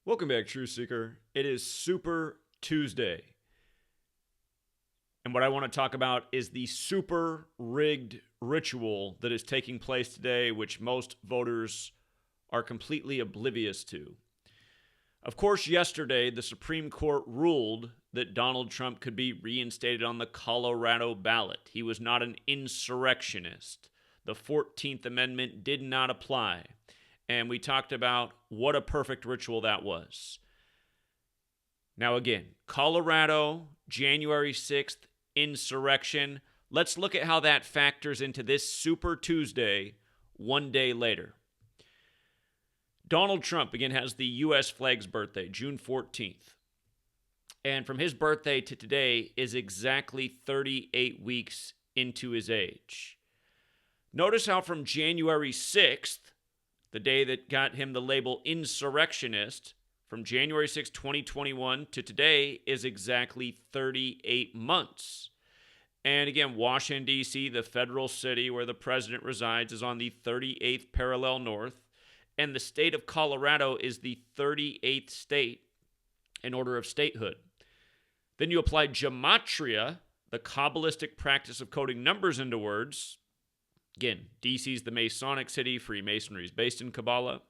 Welcome back, Truth Seeker. It is Super Tuesday. And what I want to talk about is the super rigged ritual that is taking place today, which most voters are completely oblivious to. Of course, yesterday, the Supreme Court ruled that Donald Trump could be reinstated on the Colorado ballot. He was not an insurrectionist. The 14th Amendment did not apply. And we talked about what a perfect ritual that was. Now again, Colorado, January 6th, insurrection. Let's look at how that factors into this Super Tuesday, one day later. Donald Trump, again, has the U.S. flag's birthday, June 14th. And from his birthday to today is exactly 38 weeks into his age. Notice how from January 6th, the day that got him the label insurrectionist, from January 6, 2021 to today is exactly 38 months. And again, Washington, D.C., the federal city where the president resides, is on the 38th parallel north. And the state of Colorado is the 38th state in order of statehood. Then you apply gematria, the Kabbalistic practice of coding numbers into words. Again, D.C. is the Masonic city. Freemasonry is based in Kabbalah.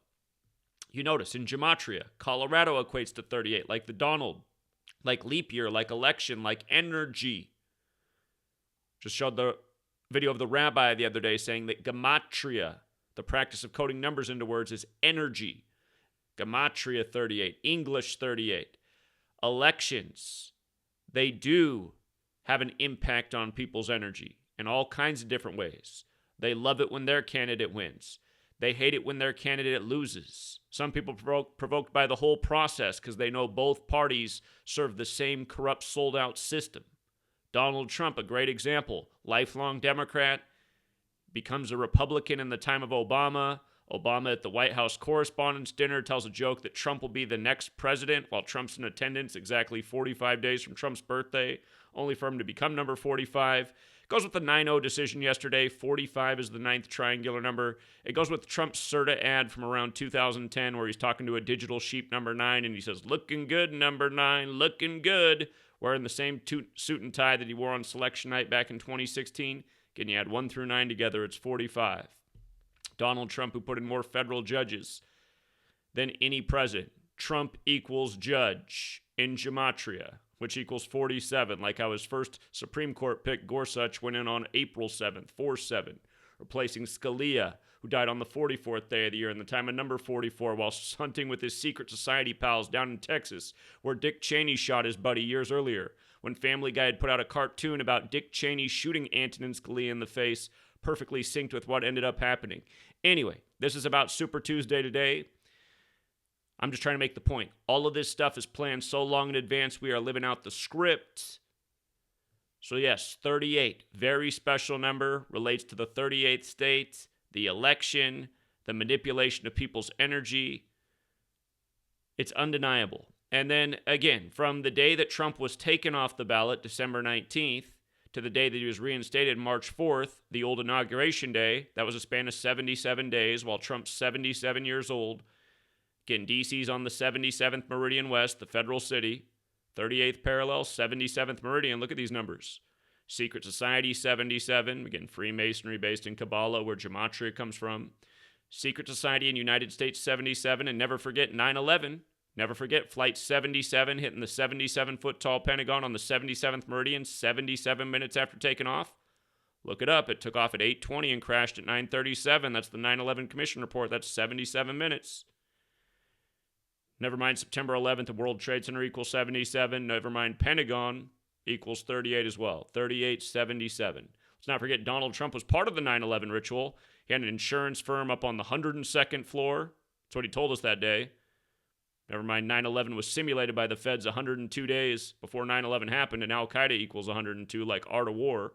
You notice in gematria, Colorado equates to 38, like the Donald, like leap year, like election, like energy. Just showed the video of the rabbi the other day saying that gematria, the practice of coding numbers into words, is energy. Gematria 38, English 38. Elections, they do have an impact on people's energy in all kinds of different ways. They love it when their candidate wins. They hate it when their candidate loses. Some people provoked by the whole process because they know both parties serve the same corrupt, sold-out system. Donald Trump, a great example. Lifelong Democrat, becomes a Republican in the time of Obama. Obama at the White House Correspondents' Dinner tells a joke that Trump will be the next president while Trump's in attendance exactly 45 days from Trump's birthday, only for him to become number 45. Goes with the 9-0 decision yesterday. 45 is the ninth triangular number. It goes with Trump's CERTA ad from around 2010 where he's talking to a digital sheep number 9 and he says, "Looking good, number 9, looking good," wearing the same suit and tie that he wore on selection night back in 2016. Again, you add 1 through 9 together, it's 45. Donald Trump, who put in more federal judges than any president. Trump equals judge in gematria, which equals 47, like how his first Supreme Court pick, Gorsuch, went in on April 7th, 4-7, replacing Scalia, who died on the 44th day of the year in the time of number 44 while hunting with his secret society pals down in Texas, where Dick Cheney shot his buddy years earlier, when Family Guy had put out a cartoon about Dick Cheney shooting Antonin Scalia in the face, perfectly synced with what ended up happening. Anyway, this is about Super Tuesday today. I'm just trying to make the point. All of this stuff is planned so long in advance, we are living out the script. So yes, 38, very special number, relates to the 38th state, the election, the manipulation of people's energy. It's undeniable. And then again, from the day that Trump was taken off the ballot, December 19th, to the day that he was reinstated, March 4th, the old inauguration day, that was a span of 77 days, while Trump's 77 years old. Again, D.C.'s on the 77th Meridian West, the federal city. 38th parallel, 77th Meridian. Look at these numbers. Secret Society, 77. Again, Freemasonry based in Kabbalah, where gematria comes from. Secret Society in United States, 77. And never forget 9/11. Never forget Flight 77 hitting the 77-foot-tall Pentagon on the 77th Meridian 77 minutes after taking off. Look it up. It took off at 8:20 and crashed at 9:37. That's the 9/11 Commission report. That's 77 minutes. Never mind September 11th, the World Trade Center equals 77. Never mind Pentagon equals 38 as well. 3877. Let's not forget Donald Trump was part of the 9/11 ritual. He had an insurance firm up on the 102nd floor. That's what he told us that day. Never mind 9/11 was simulated by the feds 102 days before 9/11 happened, and Al-Qaeda equals 102, like Art of War.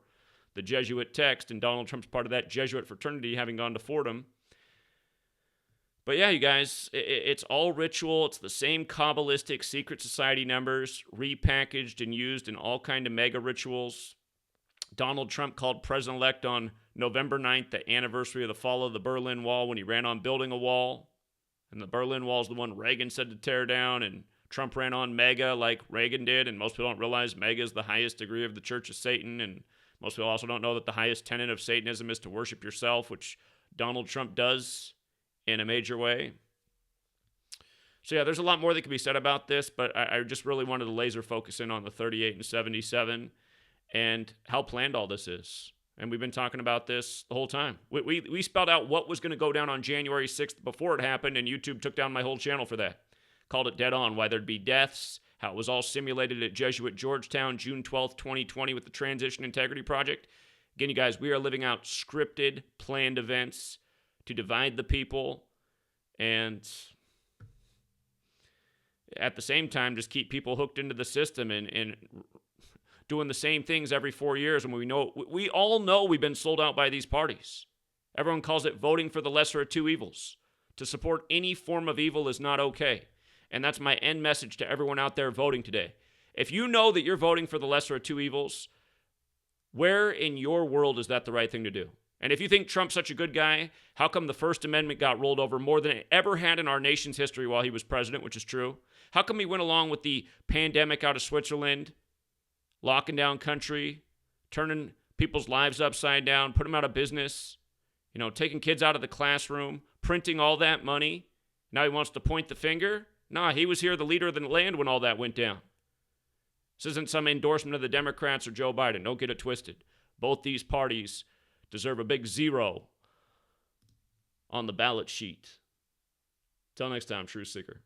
The Jesuit text, and Donald Trump's part of that Jesuit fraternity, having gone to Fordham. But yeah, you guys, it's all ritual. It's the same Kabbalistic secret society numbers repackaged and used in all kind of mega rituals. Donald Trump called president-elect on November 9th, the anniversary of the fall of the Berlin Wall, when he ran on building a wall. And the Berlin Wall is the one Reagan said to tear down, and Trump ran on MAGA like Reagan did, and most people don't realize MAGA is the highest degree of the Church of Satan, and most people also don't know that the highest tenet of Satanism is to worship yourself, which Donald Trump does in a major way. So yeah, there's a lot more that could be said about this, but I just really wanted to laser focus in on the 38 and 77 and how planned all this is. And we've been talking about this the whole time. We spelled out what was going to go down on January 6th before it happened, and YouTube took down my whole channel for that. Called it dead on, why there'd be deaths, how it was all simulated at Jesuit Georgetown, June 12th, 2020 with the Transition Integrity Project. Again, you guys, we are living out scripted, planned events to divide the people and at the same time just keep people hooked into the system and doing the same things every 4 years. And we all know we've been sold out by these parties. Everyone calls it voting for the lesser of two evils. To support any form of evil is not okay. And that's my end message to everyone out there voting today. If you know that you're voting for the lesser of two evils, where in your world is that the right thing to do? And if you think Trump's such a good guy, how come the First Amendment got rolled over more than it ever had in our nation's history while he was president, which is true? How come he went along with the pandemic out of Switzerland, locking down country, turning people's lives upside down, put them out of business, taking kids out of the classroom, printing all that money? Now he wants to point the finger? Nah, he was here the leader of the land when all that went down. This isn't some endorsement of the Democrats or Joe Biden. Don't get it twisted. Both these parties deserve a big 0 on the ballot sheet. Till next time, Truth Seeker.